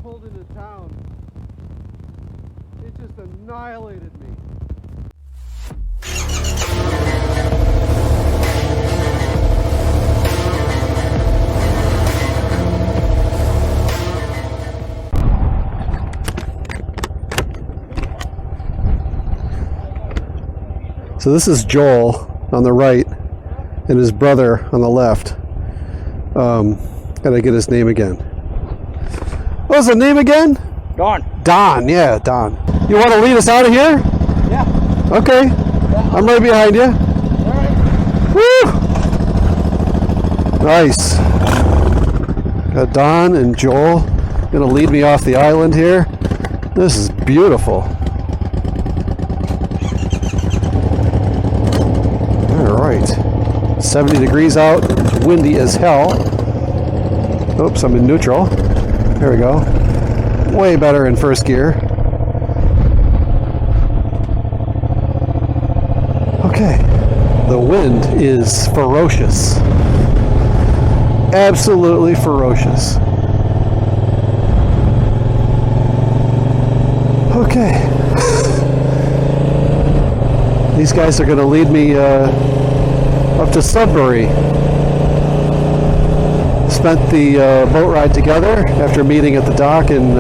pulled into town, it just annihilated me. So this is Joel on the right and his brother on the left. Gotta get his name again. What was the name again? Don. Don, yeah, Don. You want to lead us out of here? Yeah. Okay. Yeah, I'm right behind you. All right. Woo! Nice. Got Don and Joel gonna lead me off the island here. This is beautiful. All right. 70 degrees out. It's windy as hell. Oops, I'm in neutral. There we go. Way better in first gear. Okay. The wind is ferocious. Absolutely ferocious. Okay. These guys are going to lead me up to Sudbury. Spent the boat ride together after meeting at the dock in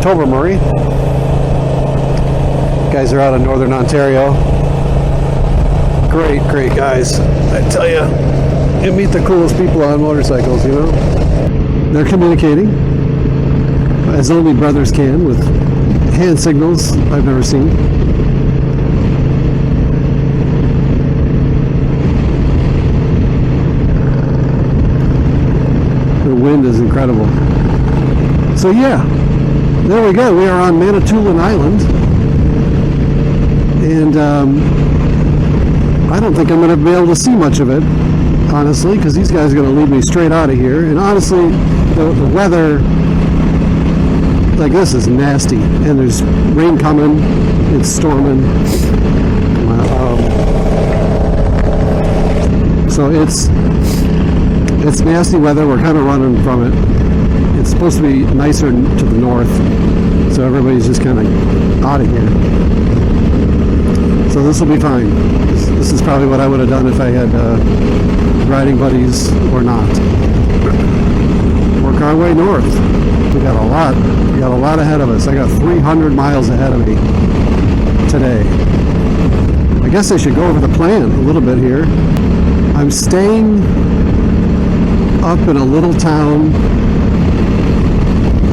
Tobermory. Guys are out of Northern Ontario. Great guys. I tell you, you meet the coolest people on motorcycles, you know? They're communicating, as only brothers can, with hand signals I've never seen. The wind is incredible. So yeah, there we go. We are on Manitoulin Island, and I don't think I'm going to be able to see much of it, honestly, because these guys are going to lead me straight out of here. And honestly, the weather like this is nasty, and there's rain coming. It's storming. So it's nasty weather. We're kind of running from it. It's supposed to be nicer to the north, so everybody's just kind of out of here. So this will be fine. This is probably what I would have done if I had riding buddies or not. Work our way north. We got a lot ahead of us. I got 300 miles ahead of me today. I guess I should go over the plan a little bit here. I'm staying up in a little town.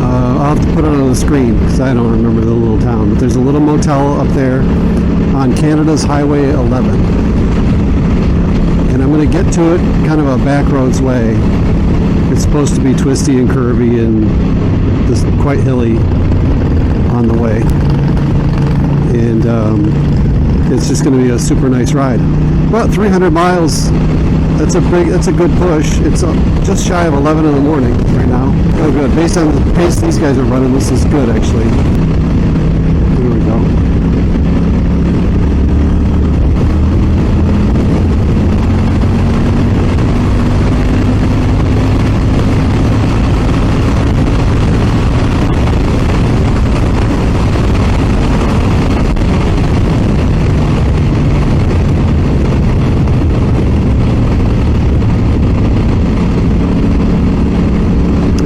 I'll have to put it on the screen because I don't remember the little town, but there's a little motel up there on Canada's Highway 11, and I'm going to get to it kind of a back roads way. It's supposed to be twisty and curvy and just quite hilly on the way, and it's just going to be a super nice ride. About 300 miles. That's a good push. It's just shy of 11 in the morning right now. Oh, good. Based on the pace these guys are running, this is good, actually. Here we go.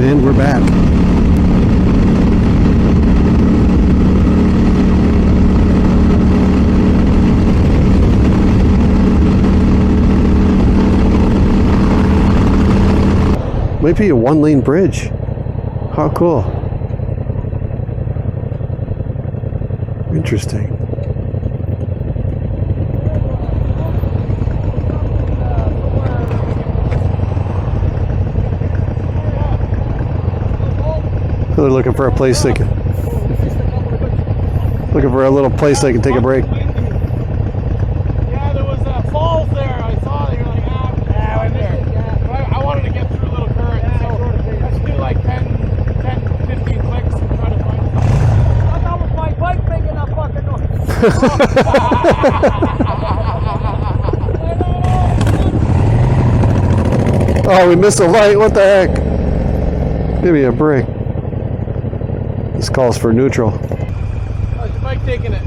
And we're back. Might be a one-lane bridge. How cool. Interesting. They're looking for a place they can little place they can take a break. Yeah, there was falls there. I saw it. You're like, right there. I wanted to get through a little current, so let's do like 10, 15 clicks and try to find it. I thought it was my bike making that fucking noise. Oh, we missed a light. What the heck? Give me a break. This calls for neutral. How's your bike taking it?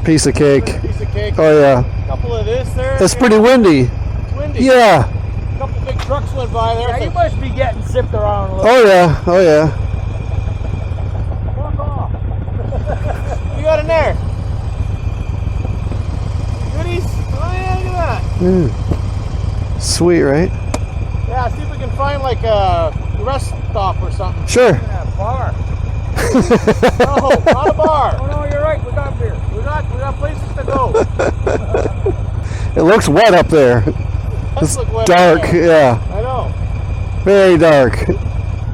Piece of cake. Piece of cake. Oh yeah. Couple of this there. It's pretty windy. It's windy. Yeah. A couple big trucks went by there. Yeah, you must be getting zipped around a little. Oh yeah. Oh yeah. Fuck off. What you got in there? Goodies? Oh yeah, look at that. Sweet, right? Yeah, see if we can find like a rest stop or something. Sure. That bar. No, not a bar. Oh no, you're right. We got beer. We got places to go. It looks wet up there. Let's It's look wet dark. there. Yeah. I know. Very dark.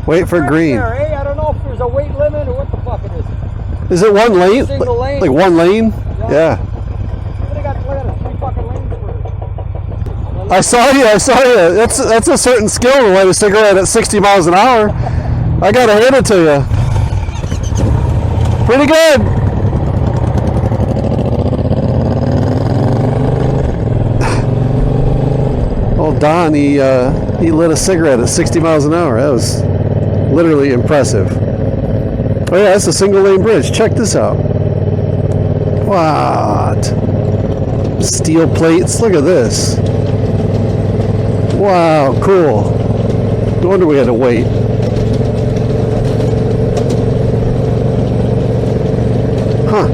Wait for green. There, eh? I don't know if there's a weight limit or what the fuck it is. Is it one lane? Single lane. Like one lane? Yeah. They got 3 fucking lanes for it. I saw you. That's a certain skill to light a cigarette at 60 miles an hour. I gotta hand it to you. Pretty good. Old Don, he lit a cigarette at 60 miles an hour. That was literally impressive. Oh yeah, that's a single lane bridge. Check this out. What? Steel plates. Look at this. Wow, cool. No wonder we had to wait. Huh.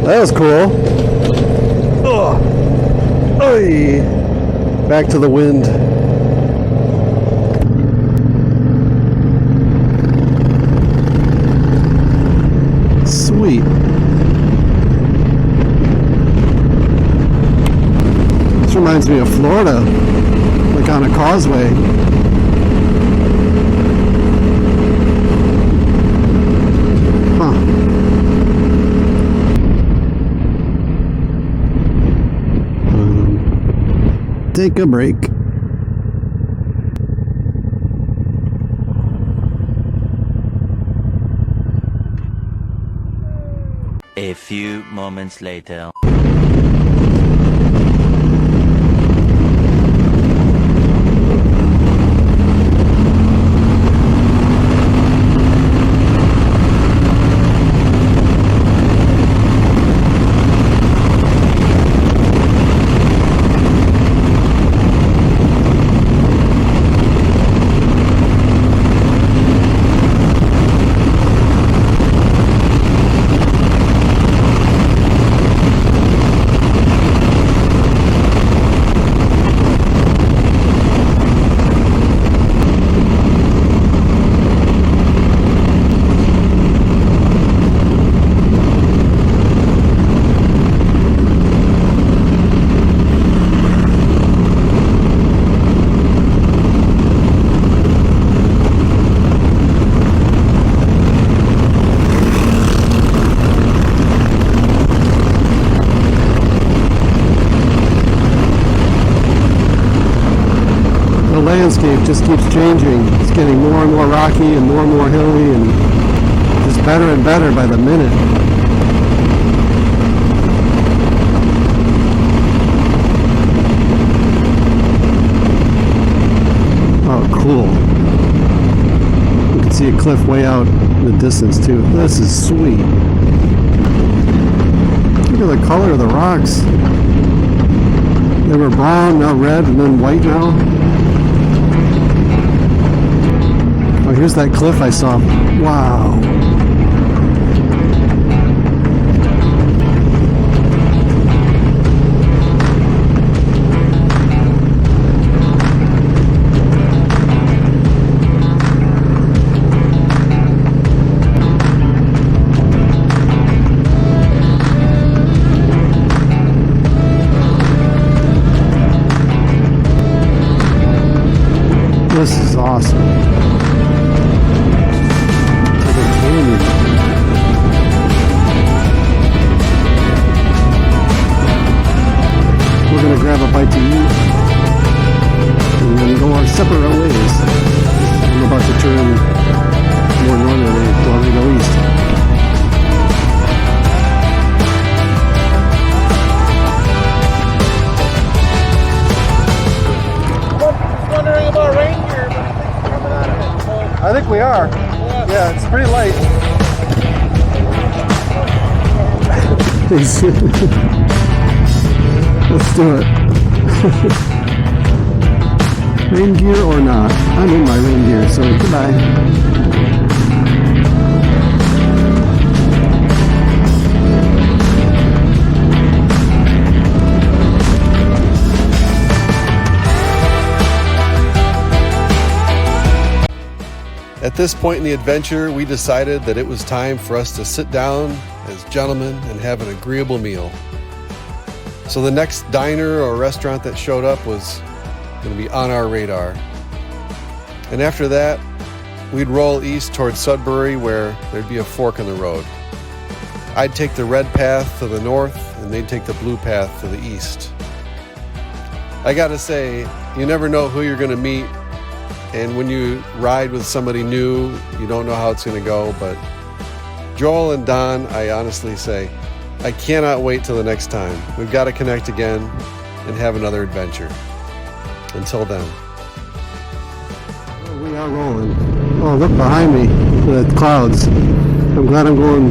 That was cool. Ugh. Oy. Back to the wind. Sweet. This reminds me of Florida, like on a causeway. Huh. Take a break. A few moments later. The landscape just keeps changing. It's getting more and more rocky and more hilly and just better and better by the minute. Oh, cool. You can see a cliff way out in the distance too. This is sweet. Look at the color of the rocks. They were brown, now red, and then white now. Oh, here's that cliff I saw. Wow. This is awesome. Like a canyon. We're gonna grab a bite to eat and then go our separate ways. I'm about to turn more northerly while we go east. Wondering about reindeer, but I think it's coming out of it. like we are. Yeah, it's pretty light. Let's do it. Rain gear or not? I'm in my rain gear, so goodbye. At this point in the adventure, we decided that it was time for us to sit down as gentlemen and have an agreeable meal. So the next diner or restaurant that showed up was going to be on our radar. And after that, we'd roll east towards Sudbury, where there'd be a fork in the road. I'd take the red path to the north, and they'd take the blue path to the east. I gotta say, you never know who you're gonna meet, and when you ride with somebody new, you don't know how it's gonna go, but Joel and Don, I honestly say, I cannot wait till the next time. We've got to connect again and have another adventure. Until then. We are rolling. Oh, look behind me, the clouds. I'm glad I'm going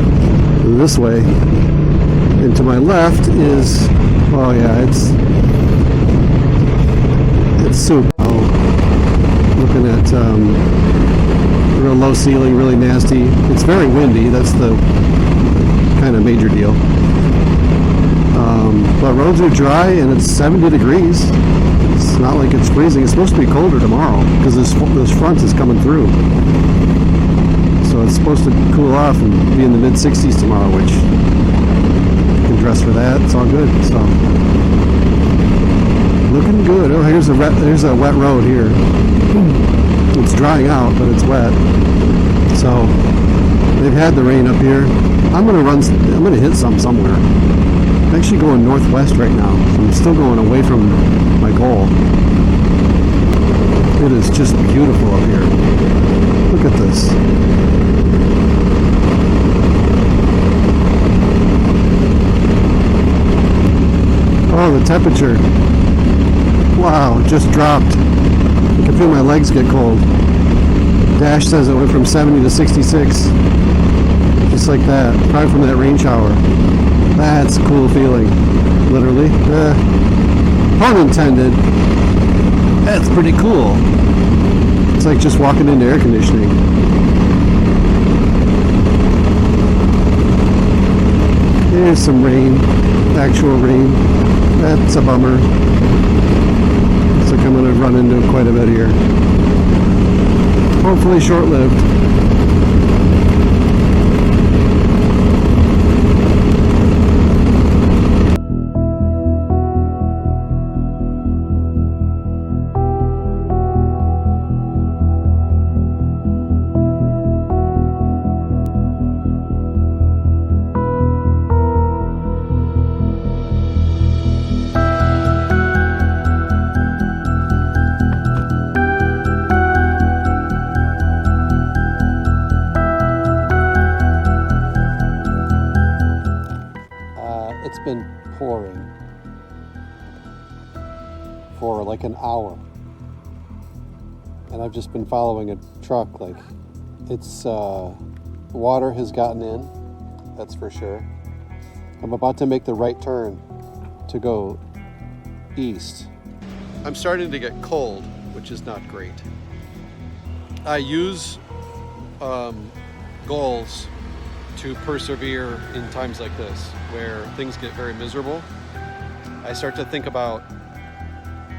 this way. And to my left is, oh yeah, it's soup. Looking at real low ceiling, really nasty. It's very windy. That's the kind of major deal. But roads are dry and it's 70 degrees. It's not like it's freezing. It's supposed to be colder tomorrow because this front is coming through. So it's supposed to cool off and be in the mid 60s tomorrow, which you can dress for that. It's all good. So looking good. Oh, here's a wet road here. It's drying out, but it's wet. So they've had the rain up here. I'm gonna hit somewhere. I'm actually going northwest right now, so I'm still going away from my goal. It is just beautiful up here. Look at this. Oh, the temperature. Wow, it just dropped. I can feel my legs get cold. Dash says it went from 70 to 66. Just like that, probably from that rain shower. That's a cool feeling, literally. Pun intended. That's pretty cool. It's like just walking into air conditioning. Here's some rain, actual rain. That's a bummer. Looks like I'm going to run into quite a bit here. Hopefully short-lived. It's been pouring for like an hour, and I've just been following a truck. Like, it's water has gotten in, that's for sure. I'm about to make the right turn to go east. I'm starting to get cold, which is not great. I use goals to persevere in times like this, where things get very miserable. I start to think about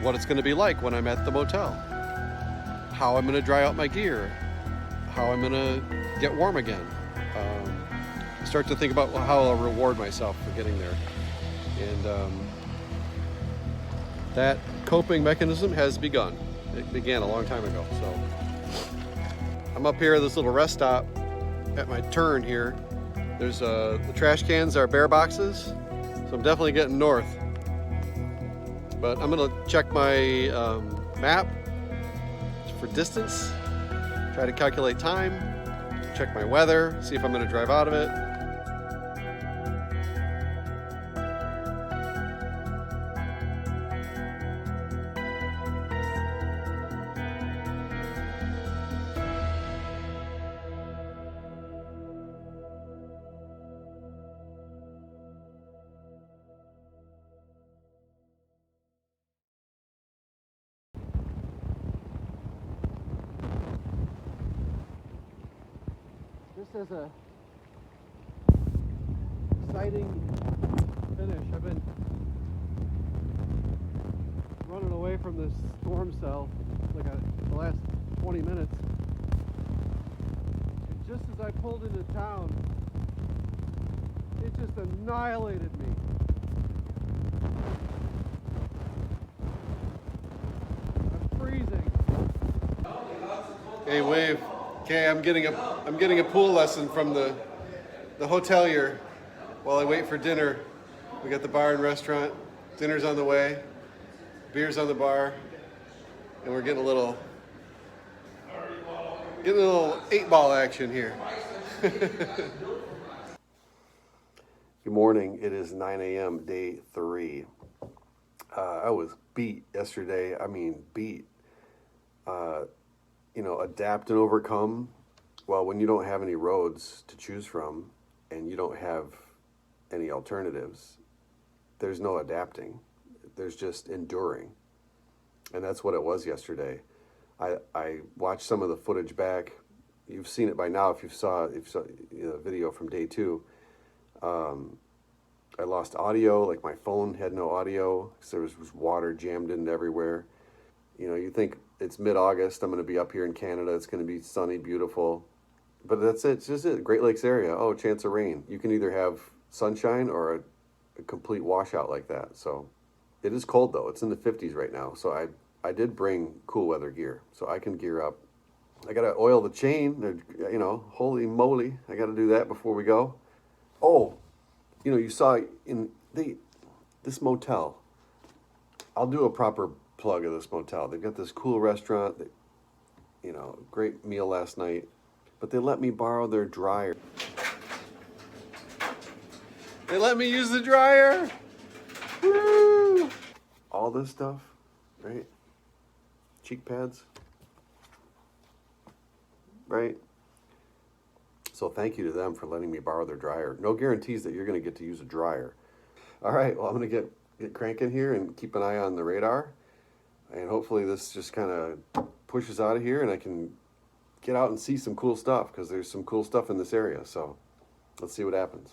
what it's going to be like when I'm at the motel, how I'm going to dry out my gear, how I'm going to get warm again. I start to think about how I'll reward myself for getting there. And that coping mechanism has begun. It began a long time ago. So I'm up here at this little rest stop at my turn here. There's the trash cans are bear boxes, so I'm definitely getting north. But I'm gonna check my map for distance, try to calculate time, check my weather, see if I'm gonna drive out of it. as a exciting finish. I've been running away from this storm cell like the last 20 minutes. And just as I pulled into town, it just annihilated me. I'm freezing. Hey, Wave. Okay, I'm getting a pool lesson from the hotelier while I wait for dinner. We got the bar and restaurant. Dinner's on the way. Beer's on the bar, and we're getting a little 8-ball action here. Good morning. It is 9 a.m. day 3. I was beat yesterday. I mean, beat. Adapt and overcome. Well, when you don't have any roads to choose from and you don't have any alternatives, there's no adapting. There's just enduring. And that's what it was yesterday. I watched some of the footage back. You've seen it by now if you saw the video from day 2. I lost audio, like my phone had no audio because there was water jammed in everywhere. You think it's mid-August, I'm going to be up here in Canada, it's going to be sunny, beautiful. But that's it, it's just it, Great Lakes area, oh, chance of rain. You can either have sunshine or a complete washout like that. So it is cold though, it's in the 50s right now. So I did bring cool weather gear, so I can gear up. I got to oil the chain, holy moly, I got to do that before we go. Oh, you saw in this motel, I'll do a proper plug of this motel. They've got this cool restaurant, great meal last night, but they let me borrow their dryer. They let me use the dryer. Woo! All this stuff, right? Cheek pads, right? So thank you to them for letting me borrow their dryer. No guarantees that you're going to get to use a dryer. All right, well, I'm going to get cranking here and keep an eye on the radar. And hopefully this just kind of pushes out of here and I can get out and see some cool stuff because there's some cool stuff in this area. So let's see what happens.